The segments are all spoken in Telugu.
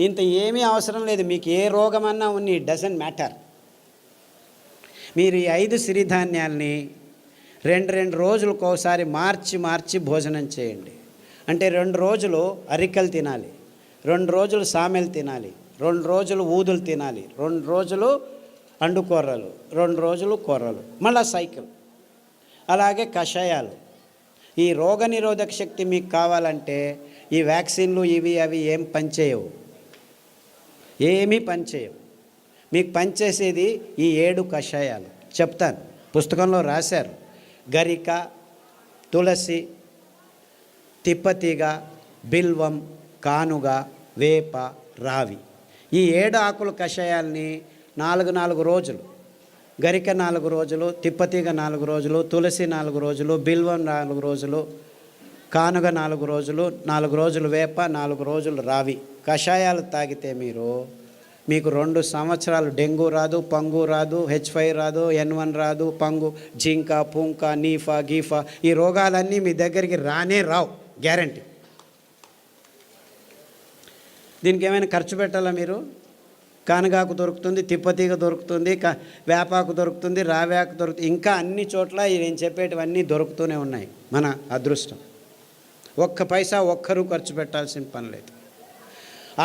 ఇంత ఏమీ అవసరం లేదు. మీకు ఏ రోగమన్నా ఉన్ని డజంట్ మ్యాటర్. మీరు ఈ 5 సిరిధాన్యాల్ని 2 రోజులకు ఒకసారి మార్చి భోజనం చేయండి. అంటే 2 రోజులు అరికలు తినాలి, 2 రోజులు సామెలు తినాలి, 2 రోజులు ఊదులు తినాలి, 2 రోజులు అండుకొర్రలు, 2 రోజులు కొర్రలు, మళ్ళా సైకిల్. అలాగే కషాయాలు. ఈ రోగనిరోధక శక్తి మీకు కావాలంటే ఈ వ్యాక్సిన్లు ఇవి అవి ఏం పనిచేయవు, ఏమీ పనిచేయవు. మీకు పనిచేసేది ఈ 7 కషాయాలు చెప్తాను, పుస్తకంలో రాశారు. గరిక, తులసి, తిప్పతీగ, బిల్వం, కానుగ, వేప, రావి. ఈ 7 ఆకుల కషాయాల్ని 4 రోజులు, గరిక 4 రోజులు, తిప్పతీగ 4 రోజులు, తులసి 4 రోజులు, బిల్వం 4 రోజులు, కానుగ 4 రోజులు, 4 రోజులు వేప, 4 రోజులు రావి కషాయాలు తాగితే మీకు 2 సంవత్సరాలు డెంగ్యూ రాదు, పంగు రాదు, H5 రాదు, N1 రాదు, పంగు, జింక, పుంక, నీఫా, గీఫా, ఈ రోగాలన్నీ మీ దగ్గరికి రానే రావు, గ్యారంటీ. దీనికి ఏమైనా ఖర్చు పెట్టాలా మీరు? కానగాకు దొరుకుతుంది, తిప్పతీగ దొరుకుతుంది, వేపాకు దొరుకుతుంది, రావాకు దొరుకుతుంది, ఇంకా అన్ని చోట్ల నేను చెప్పేటివన్నీ దొరుకుతూనే ఉన్నాయి. మన అదృష్టం. ఒక్క పైసా ఒక్కరూ ఖర్చు పెట్టాల్సిన పని లేదు.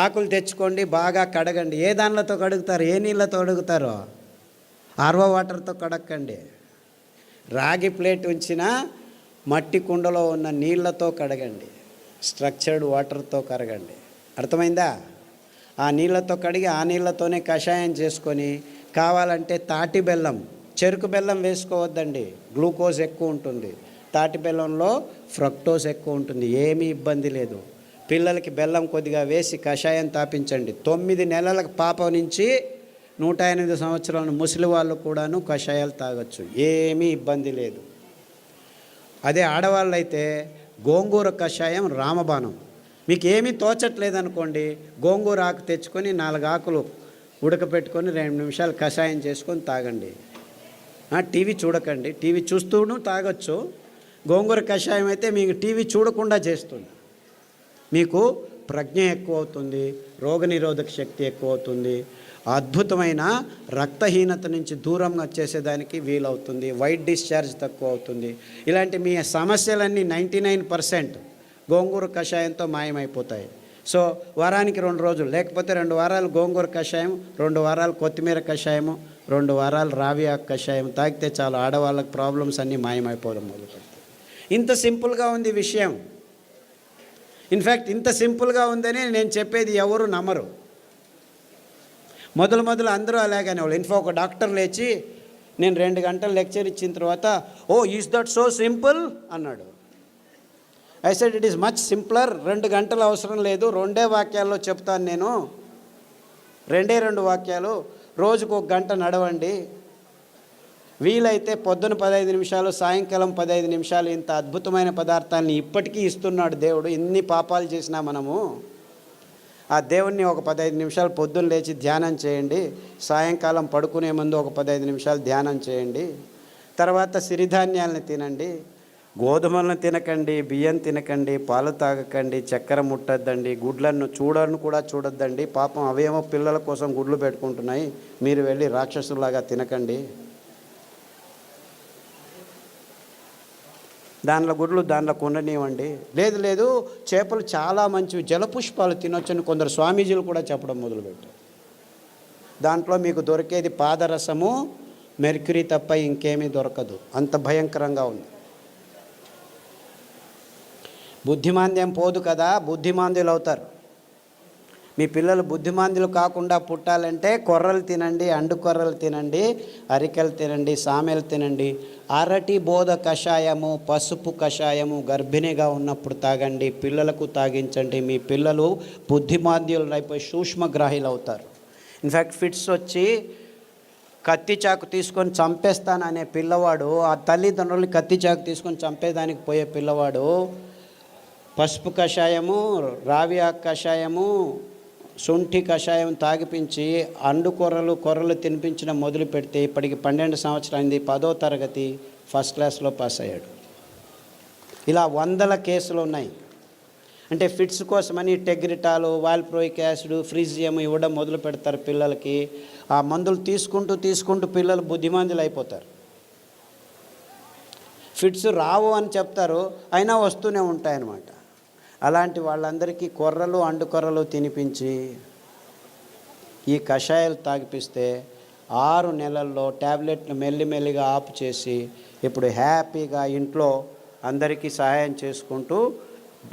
ఆకులు తెచ్చుకోండి, బాగా కడగండి. ఏ దానిలతో కడుగుతారు? ఏ నీళ్ళతో కడుగుతారో ఆర్వో వాటర్తో కడగండి. రాగి ప్లేట్ ఉంచినా మట్టి కుండలో ఉన్న నీళ్ళతో కడగండి, స్ట్రక్చర్డ్ వాటర్తో కడగండి. అర్థమైందా? ఆ నీళ్ళతో కడిగి ఆ నీళ్ళతోనే కషాయం చేసుకొని, కావాలంటే తాటి బెల్లం, చెరుకు బెల్లం వేసుకోవద్దండి, గ్లూకోజ్ ఎక్కువ ఉంటుంది. తాటి బెల్లంలో ఫ్రక్టోజ్ ఎక్కువ ఉంటుంది, ఏమీ ఇబ్బంది లేదు. పిల్లలకి బెల్లం కొద్దిగా వేసి కషాయం తాపించండి. 9 నెలల పాప నుంచి 108 సంవత్సరాల ముసలి వాళ్ళు కూడాను కషాయాలు తాగొచ్చు, ఏమీ ఇబ్బంది లేదు. అదే ఆడవాళ్ళు అయితే గోంగూర కషాయం రామబాణం. మీకు ఏమీ తోచట్లేదనుకోండి, గోంగూర ఆకు తెచ్చుకొని 4 ఆకులు ఉడకపెట్టుకొని 2 నిమిషాలు కషాయం చేసుకొని తాగండి. టీవీ చూడకండి, టీవీ చూస్తూను తాగొచ్చు. గోంగూర కషాయం అయితే మీకు టీవీ చూడకుండా చేస్తుంది. మీకు ప్రజ్ఞ ఎక్కువ అవుతుంది, రోగనిరోధక శక్తి ఎక్కువ అవుతుంది, అద్భుతమైన రక్తహీనత నుంచి దూరంగా చేసేదానికి వీలవుతుంది, వైట్ డిశ్చార్జ్ తక్కువ అవుతుంది. ఇలాంటి మీ సమస్యలన్నీ 99% గోంగూర కషాయంతో మాయమైపోతాయి. సో వారానికి 2 రోజులు, లేకపోతే 2 వారాలు గోంగూర కషాయం, 2 వారాలు కొత్తిమీర కషాయము, 2 వారాలు రావి ఆకు కషాయం తాగితే చాలు, ఆడవాళ్ళకి ప్రాబ్లమ్స్ అన్నీ మాయమైపోవడం మొదలుపెడతాయి. ఇంత సింపుల్గా ఉంది విషయం. ఇన్ఫ్యాక్ట్ ఇంత సింపుల్గా ఉందని నేను చెప్పేది ఎవరు నమ్మరు. మొదలు అందరూ అలాగనే వాళ్ళు. ఇన్ఫా ఒక డాక్టర్ లేచి నేను 2 గంటలు లెక్చర్ ఇచ్చిన తర్వాత, ఓ ఈజ్ దట్ సో సింపుల్ అన్నాడు. I said it is much simpler. 2 గంటలు అవసరం లేదు, 2 వాక్యాల్లో చెప్తాను నేను. 2 వాక్యాలు. రోజుకు 1 గంట నడవండి, వీలైతే పొద్దున 15 నిమిషాలు, సాయంకాలం 15 నిమిషాలు. ఇంత అద్భుతమైన పదార్థాన్ని ఇప్పటికీ ఇస్తున్నాడు దేవుడు. ఇన్ని పాపాలు చేసినా మనము ఆ దేవుణ్ణి ఒక 15 నిమిషాలు పొద్దున్న లేచి ధ్యానం చేయండి, సాయంకాలం పడుకునే ముందు ఒక 15 నిమిషాలు ధ్యానం చేయండి. తర్వాత సిరిధాన్యాలను తినండి, గోధుమలను తినకండి, బియ్యం తినకండి, పాలు తాగకండి, చక్కెర ముట్టద్దండి, గుడ్లను కూడా చూడొద్దండి. పాపం అవేమో పిల్లల కోసం గుడ్లు పెట్టుకుంటున్నాయి, మీరు వెళ్ళి రాక్షసులాగా తినకండి. దానిలో గుడ్లు దానిలో కొండనివ్వండి. లేదు చేపలు చాలా మంచివి, జలపుష్పాలు తినొచ్చని కొందరు స్వామీజీలు కూడా చెప్పడం మొదలుపెట్టారు. దాంట్లో మీకు దొరికేది పాదరసము, మెర్క్యూరీ తప్ప ఇంకేమీ దొరకదు, అంత భయంకరంగా ఉంది. బుద్ధిమాంద్యం పోదు కదా, బుద్ధిమాంద్యులు అవుతారు. మీ పిల్లలు బుద్ధిమాంద్యులు కాకుండా పుట్టాలంటే కొర్రలు తినండి, అండు కొర్రలు తినండి, అరికెలు తినండి, సామెలు తినండి. అరటి బోధ కషాయము, పసుపు కషాయము గర్భిణిగా ఉన్నప్పుడు తాగండి, పిల్లలకు తాగించండి. మీ పిల్లలు బుద్ధిమాంద్యులు అయిపోయి సూక్ష్మగ్రాహీలు అవుతారు. ఇన్ఫ్యాక్ట్ ఫిట్స్ వచ్చి కత్తి చాకు తీసుకొని చంపేస్తాననే పిల్లవాడు, ఆ తల్లిదండ్రులు కత్తి చాకు తీసుకొని చంపేదానికి పోయే పిల్లవాడు పసుపు కషాయము, రావి ఆకు కషాయము, శొంఠి కషాయం తాగిపించి అండు కొర్రలు తినిపించడం మొదలు పెడితే ఇప్పటికి 12 సంవత్సరాలైంది, 10వ తరగతి ఫస్ట్ క్లాస్లో పాస్ అయ్యాడు. ఇలా 100 కేసులు ఉన్నాయి. అంటే ఫిట్స్ కోసమని టెగ్రిటాలు, వాల్ప్రోయిక్ యాసిడ్, ఫ్రీజియం ఇవ్వడం మొదలు పెడతారు పిల్లలకి. ఆ మందులు తీసుకుంటూ పిల్లలు బుద్ధిమంతులు అయిపోతారు. ఫిట్స్ రావు అని చెప్తారు, అయినా వస్తూనే ఉంటాయన్నమాట. అలాంటి వాళ్ళందరికీ కొర్రలు, అండుకొర్రలు తినిపించి ఈ కషాయాలు తాగిపిస్తే 6 నెలల్లో ట్యాబ్లెట్లు మెల్లిమెల్లిగా ఆపు చేసి ఇప్పుడు హ్యాపీగా ఇంట్లో అందరికీ సహాయం చేసుకుంటూ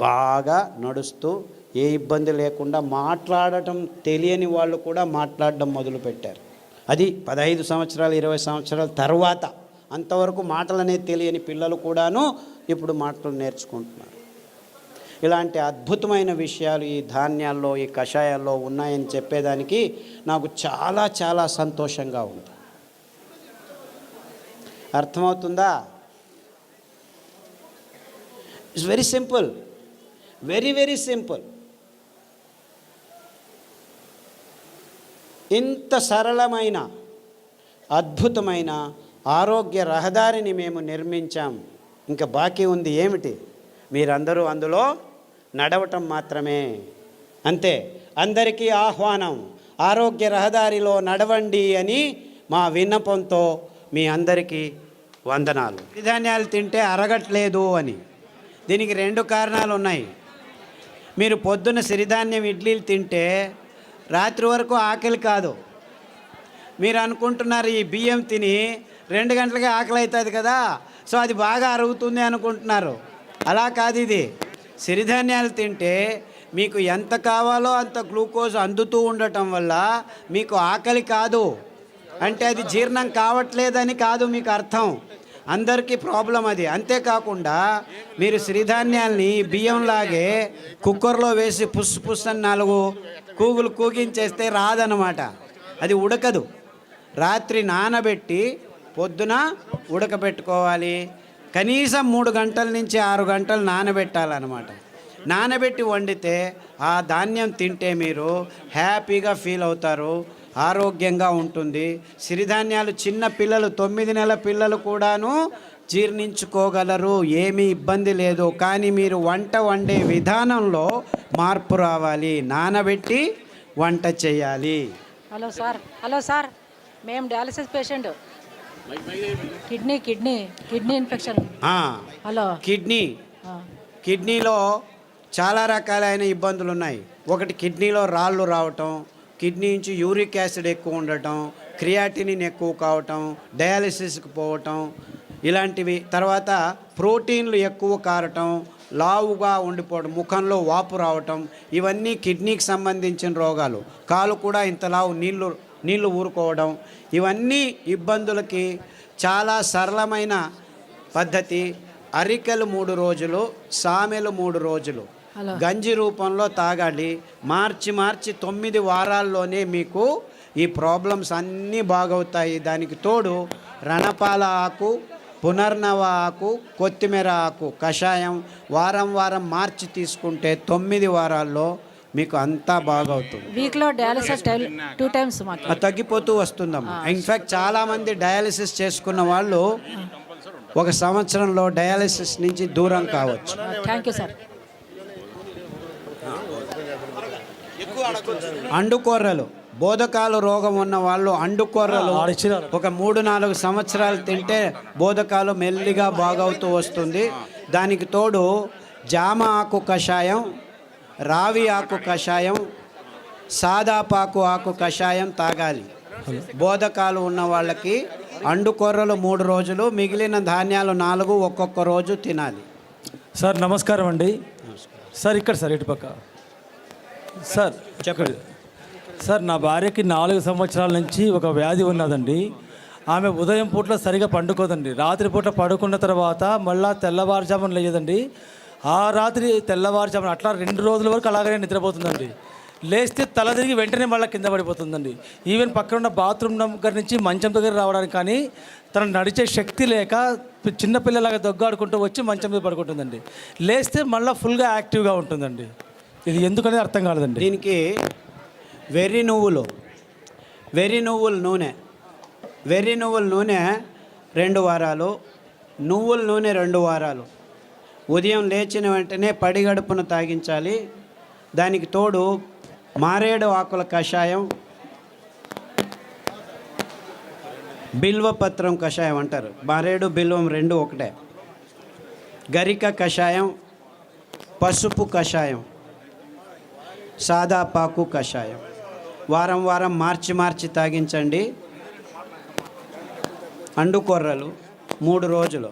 బాగా నడుస్తూ ఏ ఇబ్బంది లేకుండా మాట్లాడటం తెలియని వాళ్ళు కూడా మాట్లాడడం మొదలుపెట్టారు. అది 15 సంవత్సరాలు 20 సంవత్సరాల తర్వాత. అంతవరకు మాటలనేది తెలియని పిల్లలు కూడాను ఇప్పుడు మాటలు నేర్చుకుంటున్నారు. ఇలాంటి అద్భుతమైన విషయాలు ఈ ధాన్యాల్లో, ఈ కషాయాల్లో ఉన్నాయని చెప్పేదానికి నాకు చాలా చాలా సంతోషంగా ఉంది. అర్థమవుతుందా? It's very simple, very very simple. ఇంత సరళమైన అద్భుతమైన ఆరోగ్య రహదారిని మేము నిర్మించాం. ఇంకా బాకీ ఉంది ఏమిటి? మీరందరూ అందులో నడవటం మాత్రమే. అంతే. అందరికీ ఆహ్వానం, ఆరోగ్య రహదారిలో నడవండి అని మా విన్నపంతో మీ అందరికీ వందనాలు. సిరిధాన్యాలు తింటే అరగట్లేదు అని దీనికి 2 కారణాలు ఉన్నాయి. మీరు పొద్దున్న సిరిధాన్యం ఇడ్లీలు తింటే రాత్రి వరకు ఆకలి కాదు. మీరు అనుకుంటున్నారు ఈ బియ్యం తిని 2 గంటలకే ఆకలి అవుతుంది కదా, సో అది బాగా అరుగుతుంది అనుకుంటున్నారు. అలా కాదు. ఇది సిరిధాన్యాలు తింటే మీకు ఎంత కావాలో అంత గ్లూకోజ్ అందుతూ ఉండటం వల్ల మీకు ఆకలి కాదు. అంటే అది జీర్ణం కావట్లేదని కాదు మీకు అర్థం. అందరికీ ప్రాబ్లం అది. అంతేకాకుండా మీరు సిరిధాన్యాల్ని బియ్యంలాగే కుక్కర్లో వేసి పుస్ పుస్ అని 4 కూగులు కూగించేస్తే రాదనమాట. అది ఉడకదు. రాత్రి నానబెట్టి పొద్దున ఉడకబెట్టుకోవాలి. కనీసం 3 గంటల నుంచి 6 గంటలు నానబెట్టాలన్నమాట. నానబెట్టి వండితే ఆ ధాన్యం తింటే మీరు హ్యాపీగా ఫీల్ అవుతారు, ఆరోగ్యంగా ఉంటుంది. సిరిధాన్యాలు చిన్న పిల్లలు 9 నెలల పిల్లలు కూడాను జీర్ణించుకోగలరు, ఏమీ ఇబ్బంది లేదు. కానీ మీరు వంట వండే విధానంలో మార్పు రావాలి. నానబెట్టి వంట చేయాలి. హలో సార్, మేము dialysis patient. Kidney infection. Hello, కిడ్నీలో చాలా రకాలైన ఇబ్బందులు ఉన్నాయి. ఒకటి కిడ్నీలో రాళ్ళు రావటం, కిడ్నీ నుంచి యూరిక్ యాసిడ్ ఎక్కువ ఉండటం, క్రియాటినిన్ ఎక్కువ కావటం, డయాలసిస్కి పోవటం ఇలాంటివి. తర్వాత ప్రోటీన్లు ఎక్కువ కారటం, లావుగా ఉండిపోవడం, ముఖంలో వాపు రావటం, ఇవన్నీ కిడ్నీకి సంబంధించిన రోగాలు. కాలు కూడా ఇంత లావు నీళ్లు ఊరుకోవడం, ఇవన్నీ ఇబ్బందులకి చాలా సరళమైన పద్ధతి. అరికెలు 3 రోజులు, సామెలు 3 రోజులు గంజి రూపంలో తాగాలి. మార్చి 9 వారాల్లోనే మీకు ఈ ప్రాబ్లమ్స్ అన్నీ బాగవుతాయి. దానికి తోడు రణపాల ఆకు, పునర్నవ ఆకు, కొత్తిమీర ఆకు కషాయం వారం మార్చి తీసుకుంటే 9 వారాల్లో మీకు అంతా బాగవుతుంది. వీక్లో డయాలసిస్ 2 టైమ్స్ తగ్గిపోతూ వస్తుందమ్మా. ఇన్ఫ్యాక్ట్ చాలామంది డయాలసిస్ చేసుకున్న వాళ్ళు 1 సంవత్సరంలో డయాలసిస్ నుంచి దూరం కావచ్చు. Thank you sir. అండుకొర్రలు, బోధకాలు రోగం ఉన్న వాళ్ళు అండుకొర్రలు ఒక 3-4 సంవత్సరాలు తింటే బోధకాలు మెల్లిగా బాగవుతూ వస్తుంది. దానికి తోడు జామ ఆకు కషాయం, రావి ఆకు కషాయం, సాదాపాకు ఆకు కషాయం తాగాలి. బోధకాలు ఉన్న వాళ్ళకి అండుకొర్రలు 3 రోజులు, మిగిలిన ధాన్యాలు 4 ఒక్కొక్క రోజు తినాలి. సార్ నమస్కారం అండి. సార్ ఇక్కడ సార్ ఇటుపక్క సార్ చెప్పండి సార్. నా భార్యకి 4 సంవత్సరాల నుంచి ఒక వ్యాధి ఉన్నదండి. ఆమె ఉదయం పూట్ల సరిగా పండుకోదండి. రాత్రి పూట పడుకున్న తర్వాత మళ్ళీ తెల్లవారుజామున లేదండి. ఆ రాత్రి తెల్లవారుజామున అట్లా 2 రోజుల వరకు అలాగనే నిద్రపోతుందండి. లేస్తే తల తిరిగి వెంటనే మళ్ళీ కింద పడిపోతుందండి. ఈవెన్ పక్కన ఉన్న బాత్రూమ్ దగ్గర నుంచి మంచం దగ్గర రావడానికి కానీ తను నడిచే శక్తి లేక చిన్నపిల్లలాగా దొగ్గాడుకుంటూ వచ్చి మంచం మీద పడుకుంటుందండి. లేస్తే మళ్ళీ ఫుల్గా యాక్టివ్గా ఉంటుందండి. ఇది ఎందుకనేది అర్థం కాలేదండి. దీనికి వెర్రి నువ్వుల నూనె 2 వారాలు, నువ్వుల నూనె 2 వారాలు, ఉదయం లేచిన వెంటనే పడిగడుపున తాగించాలి. దానికి తోడు మారేడు ఆకుల కషాయం, బిల్వపత్రం కషాయం అంటారు. మారేడు బిల్వం రెండు ఒకటే. గరిక కషాయం, పసుపు కషాయం, సాదాపాకు కషాయం వారం వారం మార్చి తాగించండి. అండుకొర్రలు 3 రోజులు,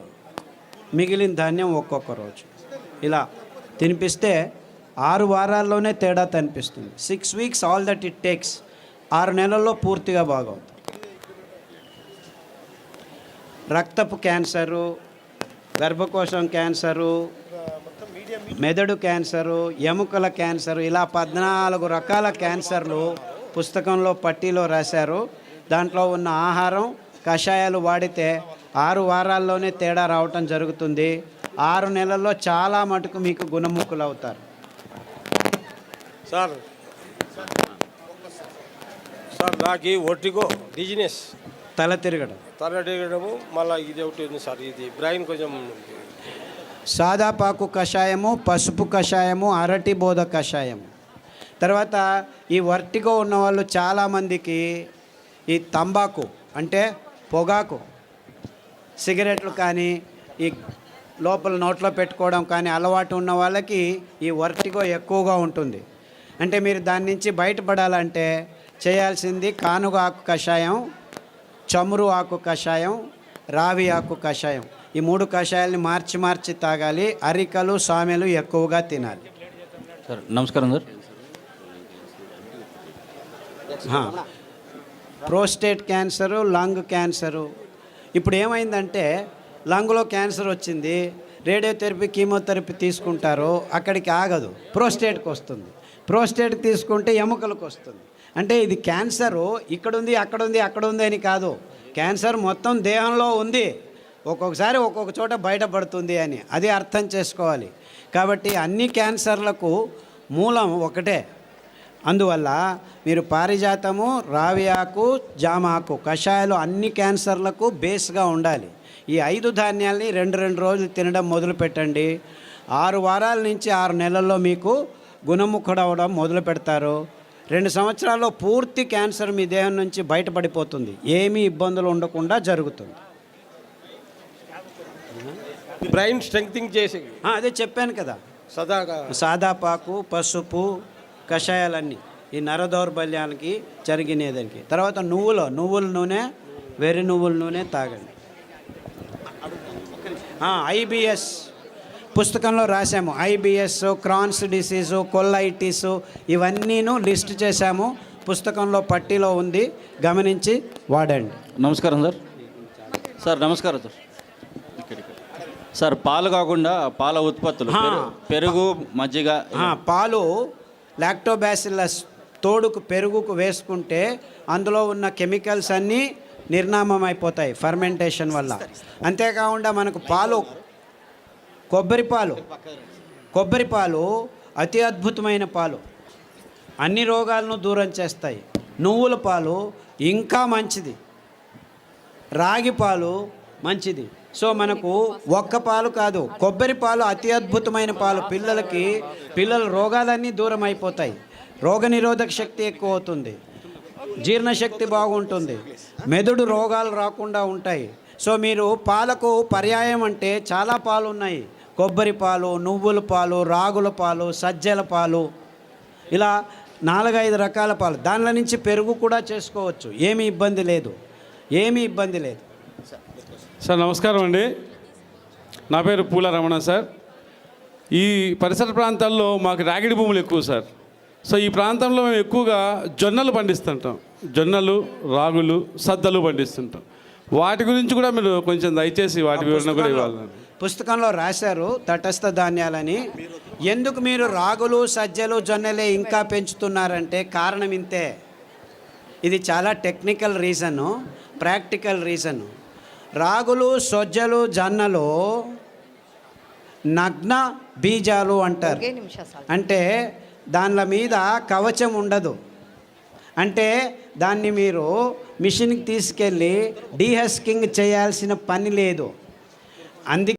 మిగిలిన ధాన్యం ఒక్కొక్క రోజు. ఇలా తినిపిస్తే 6 వారాల్లోనే తేడా కనిపిస్తుంది. 6 weeks all that it takes. 6 నెలల్లో పూర్తిగా బాగవుతుంది. రక్తపు క్యాన్సరు, గర్భకోశం క్యాన్సరు, మెదడు క్యాన్సరు, ఎముకల క్యాన్సరు, ఇలా 14 రకాల క్యాన్సర్లు పుస్తకంలో పట్టీలో రాశారు. దాంట్లో ఉన్న ఆహారం, కషాయాలు వాడితే 6 వారాల్లోనే తేడా రావటం జరుగుతుంది. 6 నెలల్లో చాలా మటుకు మీకు గుణముఖులు అవుతారు. సార్ నాకు ఒట్టిగో డిజినెస్, తల తిరగడం, మళ్ళీ ఇది ఒకటి ఉంది సార్. ఇది బ్రెయిన్ కొంచెం. సాదాపాకు కషాయము, పసుపు కషాయము, అరటి బోధ కషాయము. తర్వాత ఈ వర్టిగో ఉన్నవాళ్ళు చాలామందికి ఈ తంబాకు అంటే పొగాకు, సిగరెట్లు కానీ ఈ లోపల నోట్లో పెట్టుకోవడం కానీ అలవాటు ఉన్న వాళ్ళకి ఈ వర్టిగో ఎక్కువగా ఉంటుంది. అంటే మీరు దాని నుంచి బయటపడాలంటే చేయాల్సింది కానుగ ఆకు కషాయం, చమురు ఆకు కషాయం, రావి ఆకు కషాయం. ఈ 3 కషాయాలని మార్చి తాగాలి. అరికలు, సామెలు ఎక్కువగా తినాలి. సార్ నమస్కారం sir. Prostate cancer, lung cancer. ఇప్పుడు ఏమైందంటే లంగ్లో క్యాన్సర్ వచ్చింది, రేడియోథెరపీ, కీమోథెరపీ తీసుకుంటారు, అక్కడికి ఆగదు, ప్రోస్టేట్కి వస్తుంది. ప్రోస్టేట్కి తీసుకుంటే ఎముకలకు వస్తుంది. అంటే ఇది క్యాన్సరు ఇక్కడుంది, అక్కడుంది అని కాదు. క్యాన్సర్ మొత్తం దేహంలో ఉంది, ఒక్కొక్కసారి ఒక్కొక్క చోట బయటపడుతుంది అని అది అర్థం చేసుకోవాలి. కాబట్టి అన్ని క్యాన్సర్లకు మూలం ఒకటే. అందువల్ల మీరు పారిజాతము, రావి ఆకు, జామ ఆకు కషాయాలు అన్ని క్యాన్సర్లకు బేస్గా ఉండాలి. ఈ 5 ధాన్యాల్ని 2 రోజులు తినడం మొదలు పెట్టండి. 6 వారాల నుంచి 6 నెలల్లో మీకు గుణముఖుడవడం మొదలు పెడతారు. 2 సంవత్సరాల్లో పూర్తి క్యాన్సర్ మీ దేహం నుంచి బయటపడిపోతుంది. ఏమీ ఇబ్బందులు ఉండకుండా జరుగుతుంది. బ్రెయిన్ స్ట్రెంగ్తింగ్ చేసి అదే చెప్పాను కదా, సాదాపాకు, పసుపు కషాయాలన్నీ ఈ నర దౌర్బల్యానికి జరిగినేదానికి. తర్వాత నువ్వుల నూనె, వెర్రి నువ్వుల నూనె తాగండి. ఐబిఎస్ పుస్తకంలో రాసాము. ఐబిఎస్, క్రాన్స్ డిసీజు, కొల్లైటిసు ఇవన్నీను లిస్ట్ చేశాము. పుస్తకంలో పట్టీలో ఉంది, గమనించి వాడండి. నమస్కారం సార్. సార్ నమస్కారం సార్. సార్ పాలు కాకుండా పాల ఉత్పత్తులు, పెరుగు, మజ్జిగ. పాలు లాక్టోబాసిల్లస్ తోడుకు పెరుగుకు వేసుకుంటే అందులో ఉన్న కెమికల్స్ అన్నీ నిర్నామం అయిపోతాయి ఫర్మెంటేషన్ వల్ల. అంతేకాకుండా మనకు పాలు, కొబ్బరి పాలు అతి అద్భుతమైన పాలు, అన్ని రోగాలను దూరం చేస్తాయి. నువ్వుల పాలు ఇంకా మంచిది, రాగి పాలు మంచిది. సో మనకు ఒక్క పాలు కాదు, కొబ్బరి పాలు అతి అద్భుతమైన పాలు. పిల్లల రోగాలన్నీ దూరం అయిపోతాయి. రోగనిరోధక శక్తి ఎక్కువ అవుతుంది, జీర్ణశక్తి బాగుంటుంది, మెదడు రోగాలు రాకుండా ఉంటాయి. సో మీరు పాలకు పర్యాయం అంటే చాలా పాలు ఉన్నాయి. కొబ్బరి పాలు, నువ్వుల పాలు, రాగుల పాలు, సజ్జల పాలు, ఇలా 4-5 రకాల పాలు. దానిలో నుంచి పెరుగు కూడా చేసుకోవచ్చు, ఏమీ ఇబ్బంది లేదు. సార్ నమస్కారం అండి. నా పేరు పూల రమణ సార్. ఈ పరిసర ప్రాంతాల్లో మాకు రాగిడి భూములు ఎక్కువ సార్. సో ఈ ప్రాంతంలో మేము ఎక్కువగా జొన్నలు పండిస్తుంటాం. జొన్నలు, రాగులు, సద్దలు పండిస్తుంటాం. వాటి గురించి కూడా మీరు కొంచెం దయచేసి వాటి వివరణ కూడా ఇవ్వాలి. పుస్తకంలో రాశారు తటస్థ ధాన్యాలని. ఎందుకు మీరు రాగులు, సజ్జలు, జొన్నలే ఇంకా పెంచుతున్నారంటే కారణం ఇంతే. ఇది చాలా టెక్నికల్ రీజను, ప్రాక్టికల్ రీజను. రాగులు, సజ్జలు, జొన్నలు నగ్న బీజాలు అంటారు. అంటే దానిల మీద కవచం ఉండదు. అంటే దాన్ని మీరు మిషన్కి తీసుకెళ్ళి డీహస్కింగ్ చేయాల్సిన పని లేదు. అందుకే